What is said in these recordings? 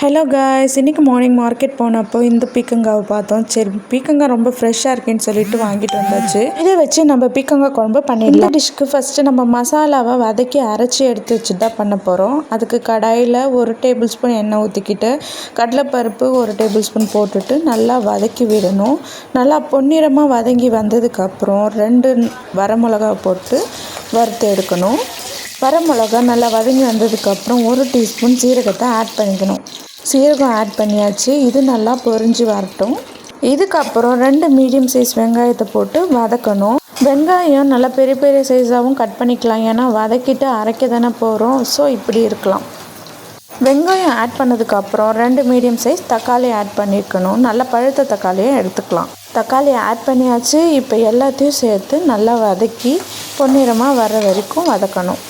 Hello guys, இன்றைக்கி morning market போனப்போ இந்த பீக்கங்காவை பார்த்தோம். சரி, பீக்கங்காய் ரொம்ப ஃப்ரெஷ்ஷாக இருக்குன்னு சொல்லிட்டு வாங்கிட்டு வந்தாச்சு. இதை வச்சு நம்ம பீக்கங்காய் குழம்பு பண்ணிடலாம். இந்த டிஷ்க்கு ஃபஸ்ட்டு நம்ம மசாலாவை வதக்கி அரைச்சி எடுத்து வச்சு தான் பண்ண போகிறோம். அதுக்கு கடாயில் 1 டேபிள் ஸ்பூன் எண்ணெய் ஊற்றிக்கிட்டு கடலைப்பருப்பு 1 டேபிள் ஸ்பூன் போட்டுட்டு நல்லா வதக்கி விடணும். நல்லா பொன்னிறமாக வதங்கி வந்ததுக்கப்புறம் 2 வரமிளகா போட்டு வறுத்து எடுக்கணும். வரமிளகா நல்லா வதங்கி வந்ததுக்கப்புறம் 1 டீஸ்பூன் சீரகத்தை ஆட் பண்ணிக்கணும். சீரகம் ஆட் பண்ணியாச்சு. இது நல்லா பொரிஞ்சு வரட்டும். இதுக்கப்புறம் 2 மீடியம் சைஸ் வெங்காயத்தை போட்டு வதக்கணும். வெங்காயம் நல்லா பெரிய பெரிய சைஸாகவும் கட் பண்ணிக்கலாம், ஏன்னா வதக்கிட்டு அரைக்க தானே போகிறோம். ஸோ இப்படி இருக்கலாம். வெங்காயம் ஆட் பண்ணதுக்கப்புறம் 2 மீடியம் சைஸ் தக்காளி ஆட் பண்ணியிருக்கணும். நல்லா பழுத்த தக்காளியை எடுத்துக்கலாம். தக்காளி ஆட் பண்ணியாச்சு. இப்போ எல்லாத்தையும் சேர்த்து நல்லா வதக்கி பொன்னிறமாக வர வரைக்கும் வதக்கணும்.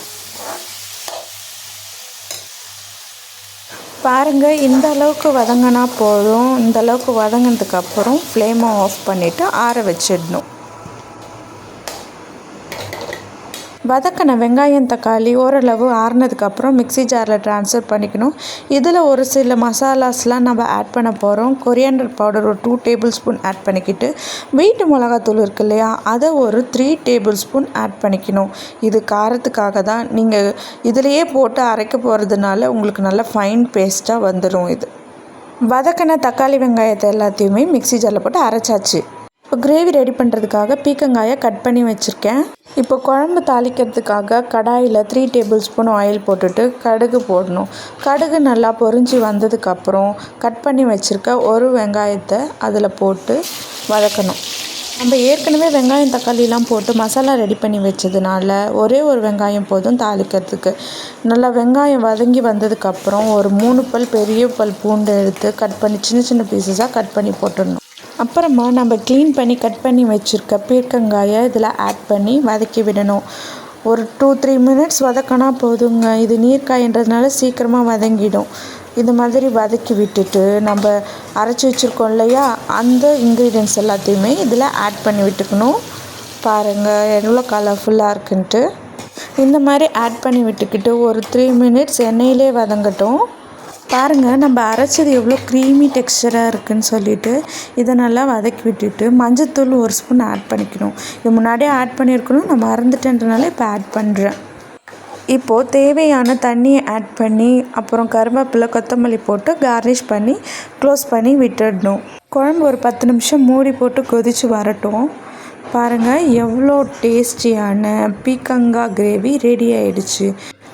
பாருங்கள், இந்த அளவுக்கு வதங்கினா போதும். இந்த அளவுக்கு வதங்கினதுக்கப்புறம் ஃப்ளேமை ஆஃப் பண்ணிவிட்டு ஆற வச்சிடணும். வதக்கின வெங்காயம் தக்காளி ஓரளவு ஆறுனதுக்கப்புறம் மிக்ஸி ஜாரில் ட்ரான்ஸ்ஃபர் பண்ணிக்கணும். இதில் ஒரு சில மசாலாஸ்லாம் நம்ம ஆட் பண்ண போகிறோம். கொரியாண்டர் பவுடர் ஒரு 2 டேபிள் ஸ்பூன் ஆட் பண்ணிக்கிட்டு வீட்டு மிளகாத்தூள் இருக்கு இல்லையா, அதை ஒரு 3 டேபிள் ஸ்பூன் ஆட் பண்ணிக்கணும். இது காரத்துக்காக தான். நீங்கள் இதிலையே போட்டு அரைக்க போகிறதுனால உங்களுக்கு நல்ல ஃபைன் பேஸ்ட்டாக வந்துடும். இது வதக்கின தக்காளி வெங்காயத்தை எல்லாத்தையுமே மிக்ஸி ஜாரில் போட்டு அரைச்சாச்சு. இப்போ கிரேவி ரெடி பண்ணுறதுக்காக பீக்கங்காயை கட் பண்ணி வச்சுருக்கேன். இப்போ குழம்பு தாளிக்கிறதுக்காக கடாயில் 3 டேபிள் ஸ்பூன் ஆயில் போட்டுட்டு கடுகு போடணும். கடுகு நல்லா பொரிஞ்சு வந்ததுக்கப்புறம் கட் பண்ணி வச்சுருக்க ஒரு வெங்காயத்தை அதில் போட்டு வதக்கணும். நம்ம ஏற்கனவே வெங்காயம் தக்காளிலாம் போட்டு மசாலா ரெடி பண்ணி வச்சதுனால ஒரே ஒரு வெங்காயம் போதும் தாளிக்கிறதுக்கு. நல்லா வெங்காயம் வதங்கி வந்ததுக்கப்புறம் ஒரு 3 பெரிய பல் பூண்டு எடுத்து கட் பண்ணி சின்ன சின்ன பீசஸாக கட் பண்ணி போட்டுடணும். அப்புறமா நம்ம க்ளீன் பண்ணி கட் பண்ணி வச்சுருக்க பீர்க்கங்காயை இதில் ஆட் பண்ணி வதக்கி விடணும். ஒரு 2-3 மினிட்ஸ் வதக்கினா போதுங்க. இது நீர்க்காயின்றதுனால சீக்கிரமாக வதங்கிடும். இந்த மாதிரி வதக்கி விட்டுட்டு நம்ம அரைச்சி வச்சுருக்கோம் இல்லையா, அந்த இன்க்ரீடியன்ட்ஸ் எல்லாத்தையுமே இதில் ஆட் பண்ணி விட்டுக்கணும். பாருங்கள் எவ்வளோ கலர்ஃபுல்லாக இருக்குன்ட்டு. இந்த மாதிரி ஆட் பண்ணி விட்டுக்கிட்டு ஒரு 3 மினிட்ஸ் எண்ணெயிலே வதங்கட்டும். பாருங்கள், நம்ம அரைச்சது எவ்வளோ க்ரீமி டெக்ஸ்சராக இருக்குதுன்னு சொல்லிட்டு இதை நல்லா வதக்கி விட்டுட்டு மஞ்சத்தூள் 1 ஸ்பூன் ஆட் பண்ணிக்கணும். இது முன்னாடியே ஆட் பண்ணியிருக்கணும், நான் மறந்துட்டேன்றனால இப்போ ஆட் பண்ணுறேன். இப்போது தேவையான தண்ணியை ஆட் பண்ணி அப்புறம் கருவேப்பிலை கொத்தமல்லி போட்டு கார்னிஷ் பண்ணி க்ளோஸ் பண்ணி விட்டுடணும். குழம்பு ஒரு 10 நிமிஷம் மூடி போட்டு கொதித்து வரட்டும். பாருங்கள், எவ்வளோ டேஸ்டியான பீக்கங்காய் கிரேவி ரெடி ஆகிடுச்சு.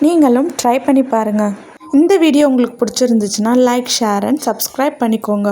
நீங்களும் ட்ரை பண்ணி பாருங்கள். இந்த வீடியோ உங்களுக்கு பிடிச்சிருந்துச்சுன்னா லைக், ஷேர் அண்ட் சப்ஸ்கிரைப் பண்ணிக்கோங்க.